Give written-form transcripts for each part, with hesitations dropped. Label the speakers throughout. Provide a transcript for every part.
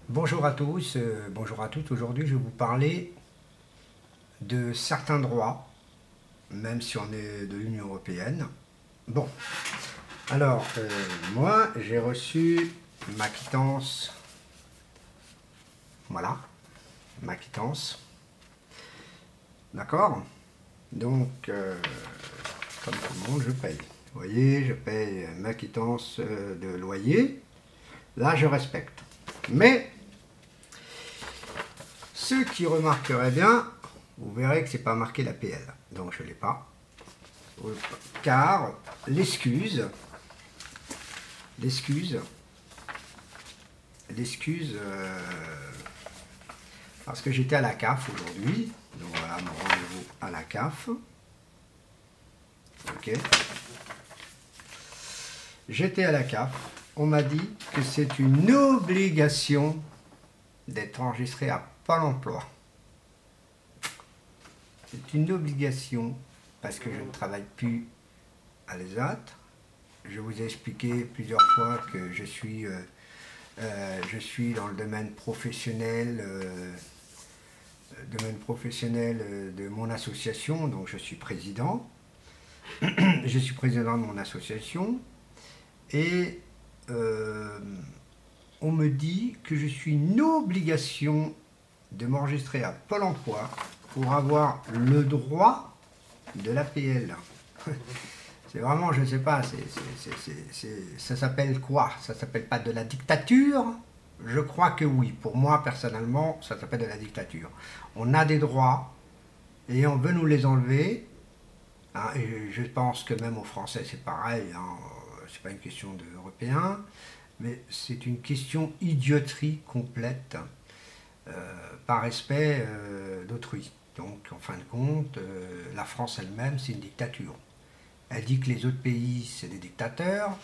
Speaker 1: Bonjour à tous, bonjour à toutes. Aujourd'hui, je vais vous parler de certains droits, même si on est de l'Union européenne. Bon, alors, moi, j'ai reçu ma quittance. Voilà, ma quittance. D'accord. Donc, comme tout le monde, je paye. Vous voyez, je paye ma quittance de loyer. Là, je respecte. Mais ceux qui remarqueraient bien, vous verrez que c'est pas marqué la PL. Donc je ne l'ai pas. Car l'excuse, parce que j'étais à la CAF aujourd'hui. Donc voilà mon rendez-vous à la CAF. Ok. J'étais à la CAF. On m'a dit que c'est une obligation d'être enregistré à Pôle emploi. C'est une obligation parce que je ne travaille plus à l'ESAT. Je vous ai expliqué plusieurs fois que je suis dans le domaine professionnel de mon association, donc je suis président. Je suis président de mon association et on me dit que je suis une obligation de m'enregistrer à Pôle emploi pour avoir le droit de l'APL. C'est vraiment, je ne sais pas, ça s'appelle quoi? Ça s'appelle pas de la dictature? Je crois que oui. Pour moi, personnellement, ça s'appelle de la dictature. On a des droits et on veut nous les enlever. Hein, et je pense que même aux Français, c'est pareil. Hein, c'est pas une question d'Européens, mais c'est une question idioterie complète par respect d'autrui. Donc, en fin de compte, la France elle-même, c'est une dictature. Elle dit que les autres pays, c'est des dictateurs.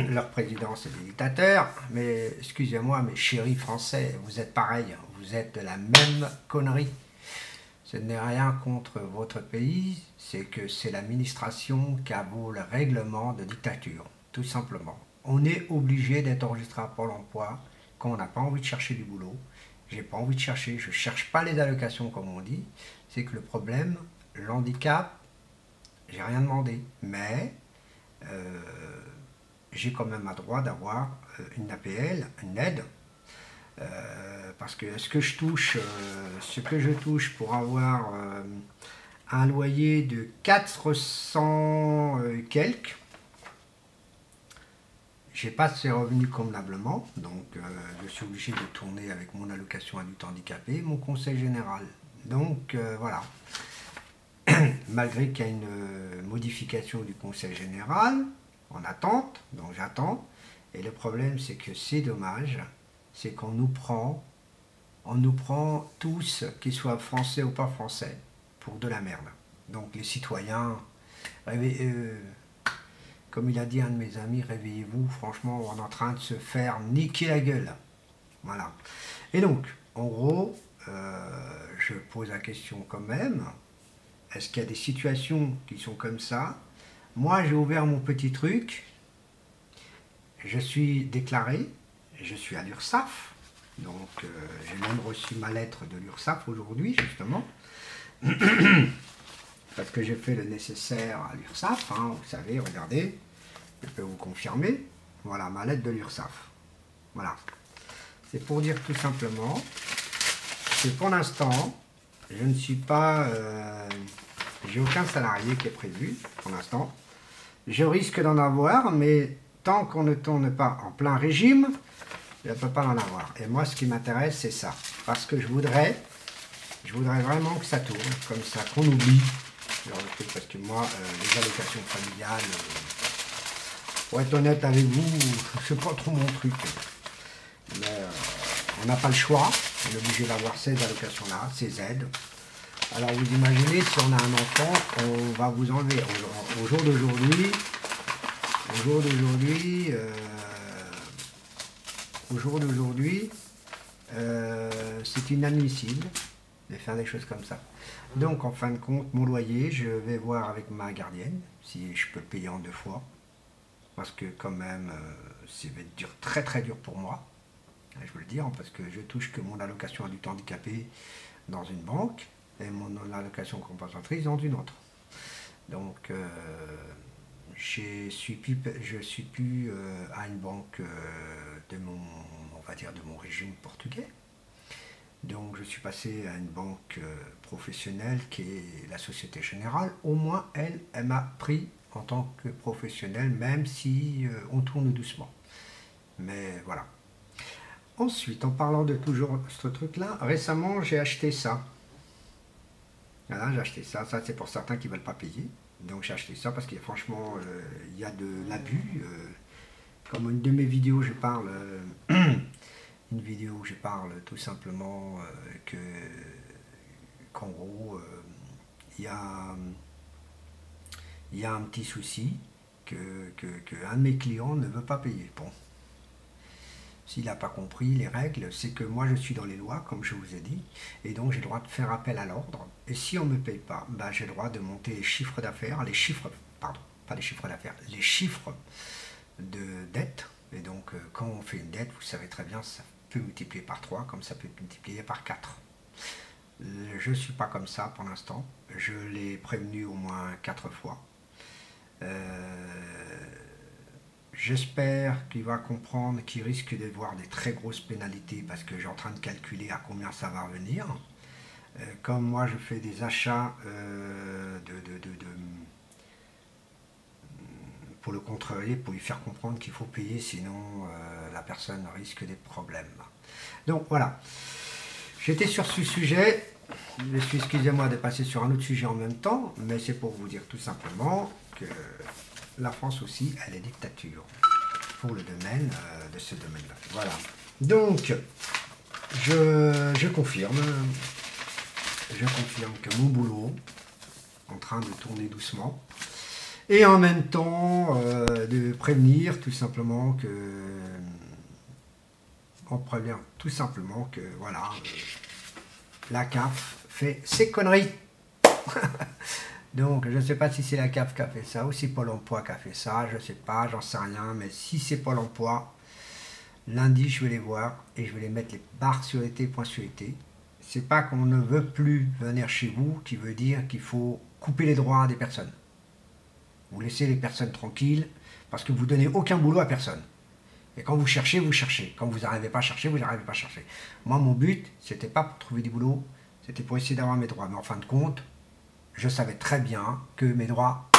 Speaker 1: Leur président, c'est des dictateurs. Mais excusez-moi, mes chéris français, vous êtes pareil. Vous êtes de la même connerie. Ce n'est rien contre votre pays, c'est que c'est l'administration qui a beau le règlement de dictature, tout simplement. On est obligé d'être enregistré à Pôle emploi quand on n'a pas envie de chercher du boulot. J'ai pas envie de chercher, je cherche pas les allocations comme on dit. C'est que le problème, l'handicap, j'ai rien demandé, mais j'ai quand même un droit d'avoir une APL, une aide, parce que ce que je touche pour avoir un loyer de 400 quelques, j'ai pas ces revenus convenablement, donc je suis obligé de tourner avec mon allocation adulte handicapé, mon conseil général. Donc voilà. Malgré qu'il y a une modification du conseil général, en attente, donc j'attends. Et le problème, c'est que c'est dommage, c'est qu'on nous prend tous, qu'ils soient français ou pas français, pour de la merde. Donc les citoyens, comme il a dit un de mes amis, réveillez-vous, franchement, on est en train de se faire niquer la gueule. Voilà. Et donc, en gros, je pose la question quand même, est-ce qu'il y a des situations qui sont comme ça? Moi, j'ai ouvert mon petit truc. Je suis déclaré. Je suis à l'URSSAF. Donc, j'ai même reçu ma lettre de l'URSSAF aujourd'hui, justement. Parce que j'ai fait le nécessaire à l'URSSAF. Hein, vous savez, regardez. Je peux vous confirmer. Voilà, ma lettre de l'URSSAF. Voilà. C'est pour dire tout simplement que pour l'instant, je ne suis pas... j'ai aucun salarié qui est prévu pour l'instant. Je risque d'en avoir, mais tant qu'on ne tourne pas en plein régime, je ne peux pas en avoir. Et moi, ce qui m'intéresse, c'est ça. Parce que je voudrais vraiment que ça tourne, comme ça, qu'on oublie. Parce que moi, les allocations familiales, pour être honnête avec vous, c'est pas trop mon truc. Mais on n'a pas le choix. On est obligé d'avoir ces allocations-là, ces aides. Alors vous imaginez, si on a un enfant, on va vous enlever. Au jour d'aujourd'hui, c'est inadmissible de faire des choses comme ça. Donc en fin de compte, mon loyer, je vais voir avec ma gardienne si je peux le payer en 2 fois. Parce que quand même, ça va être dur, très très dur pour moi. je veux le dire, parce que je touche que mon allocation adulte handicapé dans une banque et mon allocation compensatrice dans une autre. Donc, je suis plus à une banque de mon, on va dire, de mon régime portugais. Donc, je suis passé à une banque professionnelle qui est la Société Générale. Au moins, elle m'a pris en tant que professionnel, même si on tourne doucement. Mais voilà. Ensuite, en parlant de toujours ce truc-là, récemment, j'ai acheté ça. Voilà, j'ai acheté ça. Ça, c'est pour certains qui ne veulent pas payer. Donc, j'ai acheté ça parce que franchement, il y a de l'abus. Comme une de mes vidéos, je parle... une vidéo où je parle tout simplement qu'en gros, il y a un petit souci que un de mes clients ne veut pas payer. Bon. S'il n'a pas compris les règles, c'est que moi je suis dans les lois, comme je vous ai dit, et donc j'ai le droit de faire appel à l'ordre. Et si on ne me paye pas, bah, j'ai le droit de monter les chiffres d'affaires, les chiffres, pardon, pas les chiffres d'affaires, les chiffres de dette. Et donc quand on fait une dette, vous savez très bien, ça peut multiplier par 3, comme ça peut multiplier par 4. Je ne suis pas comme ça pour l'instant. Je l'ai prévenu au moins 4 fois. J'espère qu'il va comprendre qu'il risque de voir des très grosses pénalités parce que j'ai en train de calculer à combien ça va revenir. Comme moi je fais des achats pour le contrôler, pour lui faire comprendre qu'il faut payer, sinon la personne risque des problèmes. Donc voilà, j'étais sur ce sujet, excusez-moi de passer sur un autre sujet en même temps, mais c'est pour vous dire tout simplement que la France aussi, elle est dictature pour le domaine de ce domaine-là. Voilà. Donc, je confirme que mon boulot, en train de tourner doucement, et en même temps de prévenir tout simplement que, voilà, la CAF fait ses conneries. Donc, je ne sais pas si c'est la CAF qui a fait ça ou si Pôle emploi qui a fait ça, je ne sais pas, j'en sais rien, mais si c'est Pôle emploi, lundi, je vais les voir et je vais les mettre les barres sur les T, points sur les T. C'est pas qu'on ne veut plus venir chez vous, qui veut dire qu'il faut couper les droits des personnes. Vous laissez les personnes tranquilles, parce que vous ne donnez aucun boulot à personne. Et quand vous cherchez, vous cherchez. Quand vous n'arrivez pas à chercher, vous n'arrivez pas à chercher. Moi, mon but, c'était pas pour trouver du boulot, c'était pour essayer d'avoir mes droits. Mais en fin de compte, je savais très bien que mes droits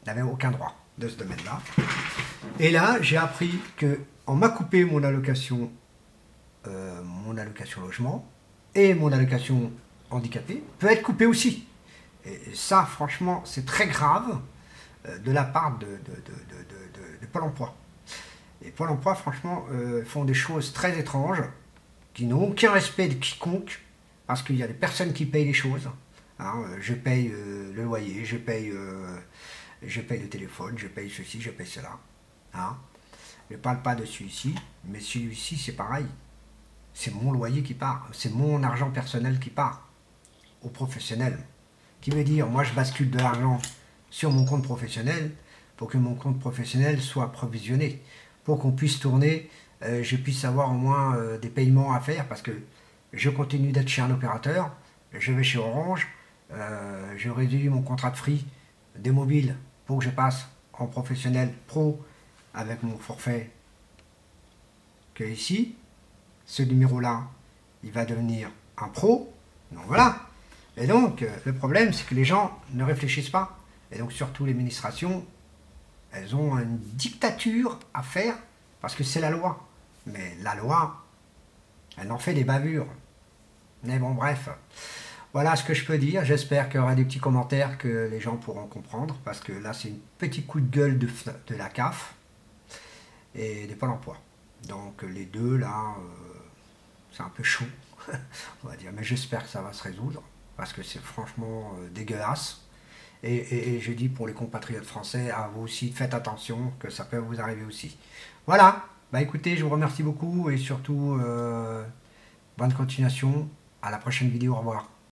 Speaker 1: n'avaient aucun droit de ce domaine-là. Et là, j'ai appris qu'on m'a coupé mon allocation logement et mon allocation handicapé peut être coupée aussi. Et ça, franchement, c'est très grave de la part de Pôle emploi. Et Pôle emploi, franchement, font des choses très étranges qui n'ont aucun respect de quiconque parce qu'il y a des personnes qui payent les choses. Hein, je paye le loyer, je paye le téléphone, je paye ceci, je paye cela. Hein. Je ne parle pas de celui-ci, mais celui-ci c'est pareil. C'est mon loyer qui part, c'est mon argent personnel qui part au professionnel. Qui veut dire, moi je bascule de l'argent sur mon compte professionnel pour que mon compte professionnel soit provisionné, pour qu'on puisse tourner, je puisse avoir au moins des paiements à faire parce que je continue d'être chez un opérateur, je vais chez Orange, je réduis mon contrat de free des mobiles pour que je passe en professionnel pro avec mon forfait que ici, ce numéro-là, il va devenir un pro, donc voilà. Et donc, le problème, c'est que les gens ne réfléchissent pas. Et donc, surtout les administrations, elles ont une dictature à faire parce que c'est la loi. Mais la loi, elle en fait des bavures. Mais bon, bref. Voilà ce que je peux dire. J'espère qu'il y aura des petits commentaires que les gens pourront comprendre parce que là, c'est un petit coup de gueule de la CAF et des Pôle emploi. Donc, les deux, là, c'est un peu chaud, on va dire. Mais j'espère que ça va se résoudre parce que c'est franchement dégueulasse. Et je dis pour les compatriotes français, à vous aussi, faites attention que ça peut vous arriver aussi. Voilà, bah écoutez, je vous remercie beaucoup et surtout, bonne continuation. À la prochaine vidéo, au revoir.